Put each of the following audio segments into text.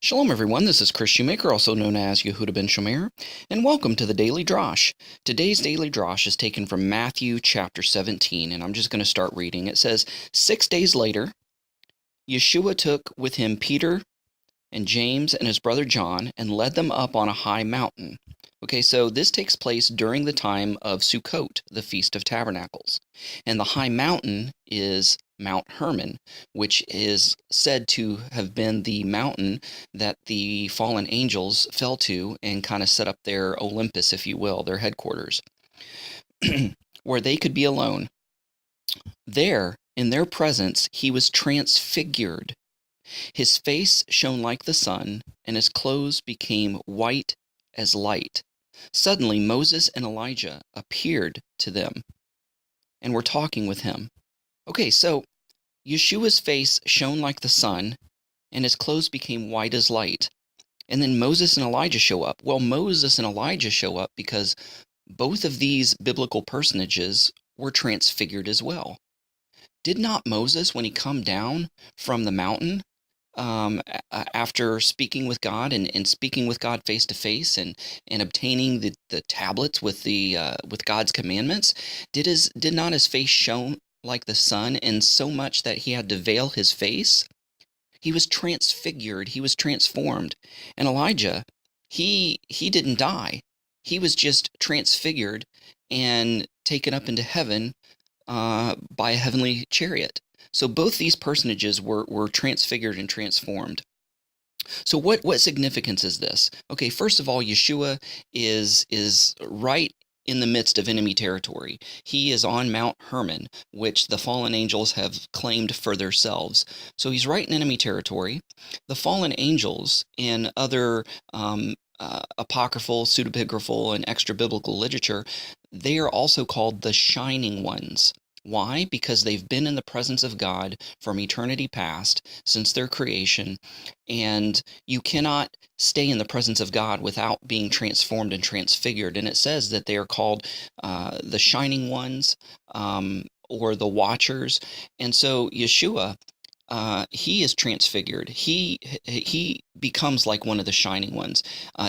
Shalom everyone, this is Chris Shoemaker, also known as Yehuda ben Shomer, and welcome to the Daily Drash. Today's Daily Drash is taken from Matthew chapter 17, and I'm just going to start reading. It says, 6 days later, Yeshua took with him Peter and James and his brother John and led them up on a high mountain. Okay, so this takes place during the time of Sukkot, the Feast of Tabernacles. And the high mountain is Mount Hermon, which is said to have been the mountain that the fallen angels fell to and kind of set up their Olympus, if you will, their headquarters, where they could be alone. There, in their presence, he was transfigured. His face shone like the sun, and his clothes became white as light. Suddenly Moses and Elijah appeared to them and were talking with him. Okay, so Yeshua's face shone like the sun, and his clothes became white as light. And then Moses and Elijah show up. Well, Moses and Elijah show up because both of these biblical personages were transfigured as well. Did not Moses, when he come down from the mountain, after speaking with God and speaking with God face to face and obtaining the tablets with with God's commandments, did not his face shone like the sun, in so much that he had to veil his face? He was transfigured. He was transformed. And Elijah, he didn't die. He was just transfigured and taken up into heaven by a heavenly chariot. So both these personages were transfigured and transformed. So what significance is this? Okay, first of all, Yeshua is right in the midst of enemy territory. He is on Mount Hermon, which the fallen angels have claimed for themselves. So he's right in enemy territory. The fallen angels in other apocryphal, pseudepigraphal, and extra-biblical literature, they are also called the Shining Ones. Why? Because they've been in the presence of God from eternity past, since their creation, and you cannot stay in the presence of God without being transformed and transfigured. And it says that they are called the Shining Ones, or the Watchers. And so Yeshua, he is transfigured. He becomes like one of the shining ones,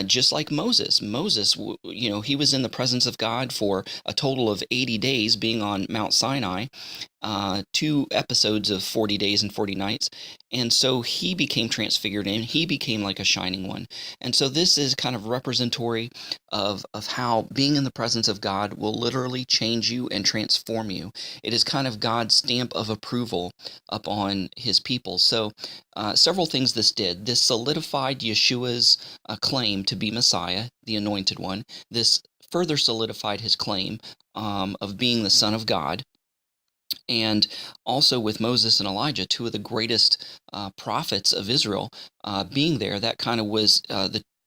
just like Moses. Moses, he was in the presence of God for a total of 80 days, being on Mount Sinai, 2 episodes of 40 days and 40 nights. And so he became transfigured and he became like a shining one. And so this is kind of representatory of how being in the presence of God will literally change you and transform you. It is kind of God's stamp of approval upon his people. So several things this did. This solidified Yeshua's claim to be Messiah, the anointed one. This further solidified his claim of being the Son of God. And also with Moses and Elijah, two of the greatest prophets of Israel, being there, that kind of was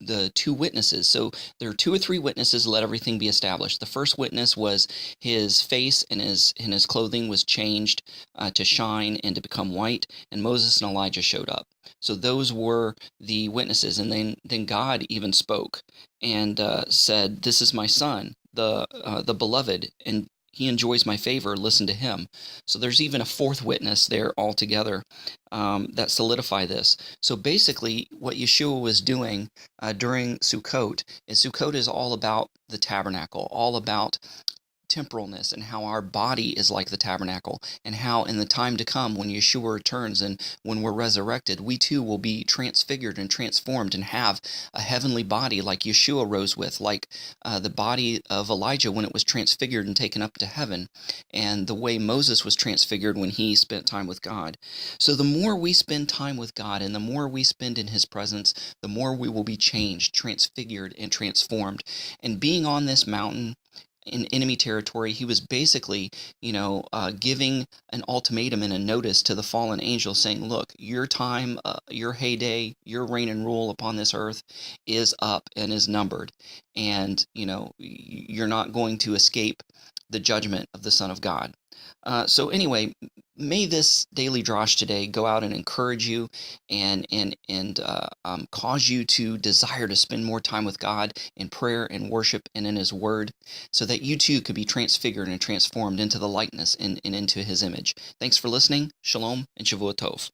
the two witnesses. So there are 2 or 3 witnesses, let everything be established. The first witness was his face and his clothing was changed to shine and to become white, and Moses and Elijah showed up. So those were the witnesses. And then God even spoke and said, "This is my son, the beloved, and he enjoys my favor, listen to him." So there's even a 4th witness there altogether that solidify this. So basically what Yeshua was doing during Sukkot is all about the tabernacle, all about temporalness, and how our body is like the tabernacle, and how in the time to come, when Yeshua returns and when we're resurrected, we too will be transfigured and transformed and have a heavenly body like Yeshua rose with, like the body of Elijah when it was transfigured and taken up to heaven, and the way Moses was transfigured when he spent time with God. So the more we spend time with God and the more we spend in his presence, the more we will be changed, transfigured, and transformed. And being on this mountain in enemy territory, he was basically, giving an ultimatum and a notice to the fallen angels, saying, "Look, your time, your heyday, your reign and rule upon this earth is up and is numbered, and you're not going to escape the judgment of the Son of God." So anyway, may this daily drash today go out and encourage you and cause you to desire to spend more time with God in prayer and worship and in his word, so that you too could be transfigured and transformed into the likeness and into his image. Thanks for listening. Shalom and Shavua Tov.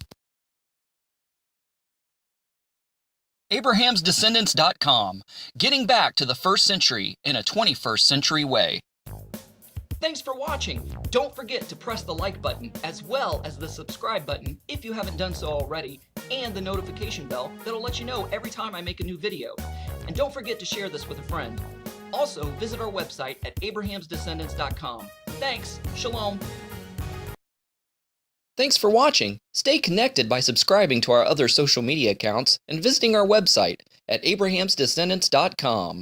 AbrahamsDescendants.com, getting back to the first century in a 21st century way. Thanks for watching. Don't forget to press the like button as well as the subscribe button if you haven't done so already, and the notification bell that'll let you know every time I make a new video. And don't forget to share this with a friend. Also, visit our website at abrahamsdescendants.com. Thanks. Shalom. Thanks for watching. Stay connected by subscribing to our other social media accounts and visiting our website at abrahamsdescendants.com.